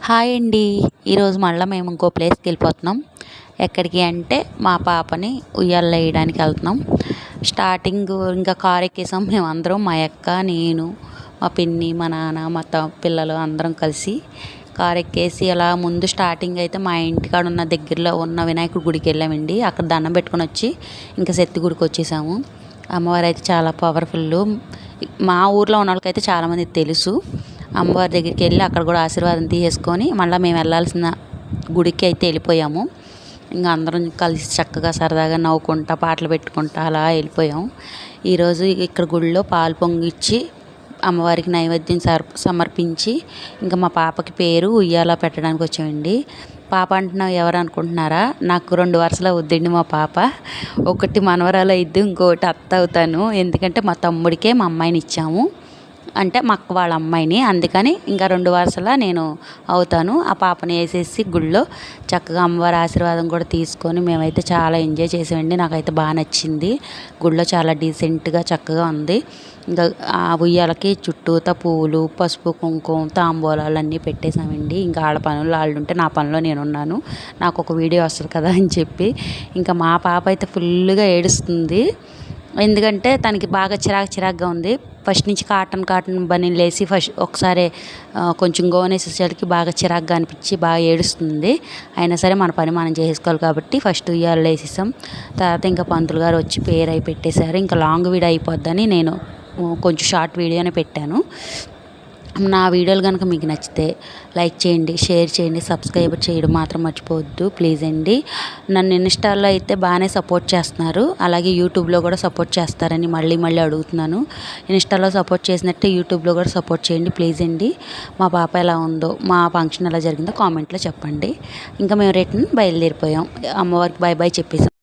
Hi అండి. ఈరోజు మళ్ళీ మేము ఇంకో ప్లేస్కి వెళ్ళిపోతున్నాం. ఎక్కడికి అంటే మా పాపని ఉయ్యాల్లో వేయడానికి వెళ్తున్నాం. స్టార్టింగ్ ఇంకా కారు ఎక్కేసాం మేమందరం, మా అక్క, నేను, మా పిన్ని, మా నాన్న, మా పిల్లలు అందరం కలిసి కారు ఎక్కేసి అలా ముందు స్టార్టింగ్ అయితే మా ఇంటికాడ ఉన్న దగ్గరలో ఉన్న వినాయకుడి గుడికి వెళ్ళామండి. అక్కడ దండం పెట్టుకొని వచ్చి ఇంకా శక్తి గుడికి వచ్చేసాము. అమ్మవారు అయితే చాలా పవర్ఫుల్. మా ఊర్లో ఉన్న వాళ్ళకైతే చాలామంది తెలుసు. అమ్మవారి దగ్గరికి వెళ్ళి అక్కడ కూడా ఆశీర్వాదం తీసేసుకొని మళ్ళీ మేము వెళ్ళాల్సిన గుడికి అయితే వెళ్ళిపోయాము. ఇంకా అందరం కలిసి చక్కగా సరదాగా నవ్వుకుంటా పాటలు పెట్టుకుంటా అలా వెళ్ళిపోయాము. ఈరోజు ఇక్కడ గుడిలో పాలు పొంగిచ్చి అమ్మవారికి నైవేద్యం సమర్పించి ఇంకా మా పాపకి పేరు ఉయ్యాల పెట్టడానికి వచ్చామండి. పాప అంటున్నావు ఎవరు అనుకుంటున్నారా? నాకు 2 వరుసలు అవుద్దండి మా పాప. ఒకటి మనవరాలు అయిద్ది, ఇంకోటి అత్త అవుతాను. ఎందుకంటే మా తమ్ముడికే మా అమ్మాయిని ఇచ్చాము, అంటే మా అక్క వాళ్ళ అమ్మాయిని. అందుకని ఇంకా 2 వరుసలా నేను అవుతాను. ఆ పాపని వేసేసి గుళ్ళో చక్కగా అమ్మవారి ఆశీర్వాదం కూడా తీసుకొని మేమైతే చాలా ఎంజాయ్ చేసామండి. నాకైతే బాగా నచ్చింది. గుళ్ళో చాలా డీసెంట్గా చక్కగా ఉంది. ఇంకా ఆ ఉయ్యాలకి చుట్టూతా పూలు, పసుపు, కుంకుమ, తాంబూలాలు అన్నీ పెట్టేశామండి. ఇంకా వాళ్ళ పనులు వాళ్ళు ఉంటే నా పనిలో నేనున్నాను. నాకు ఒక వీడియో వస్తుంది కదా అని చెప్పి. ఇంకా మా పాప అయితే ఫుల్గా ఏడుస్తుంది. ఎందుకంటే తనకి బాగా చిరాకుగా ఉంది. ఫస్ట్ నుంచి కాటన్ బనీలు వేసి ఒకసారి కొంచెం గోనేసేసరికి బాగా చిరాకుగా అనిపించి బాగా ఏడుస్తుంది. అయినా సరే మన పని మనం చేసుకోవాలి కాబట్టి ఫస్ట్ ఉయ్యాలలో వేసేసాం. తర్వాత ఇంకా పంతులు గారు వచ్చి పేరు అయి పెట్టేశారు. ఇంకా లాంగ్ వీడియో అయిపోద్దని నేను కొంచెం షార్ట్ వీడియోనే పెట్టాను. నా వీడియోలు కనుక మీకు నచ్చితే లైక్ చేయండి, షేర్ చేయండి, సబ్స్క్రైబ్ చేయడం మాత్రం మర్చిపోవద్దు ప్లీజ్ అండి. నన్ను ఇన్స్టాల్లో అయితే బాగానే సపోర్ట్ చేస్తున్నారు, అలాగే యూట్యూబ్లో కూడా సపోర్ట్ చేస్తారని మళ్ళీ అడుగుతున్నాను. ఇన్స్టాలో సపోర్ట్ చేసినట్టే యూట్యూబ్లో కూడా సపోర్ట్ చేయండి ప్లీజ్ అండి. మా పాప ఎలా ఉందో, మా ఫంక్షన్ ఎలా జరిగిందో కామెంట్లో చెప్పండి. ఇంకా మేము రిటర్న్ బయలుదేరిపోయాం. అమ్మవారికి బాయ్ చెప్పేసాం.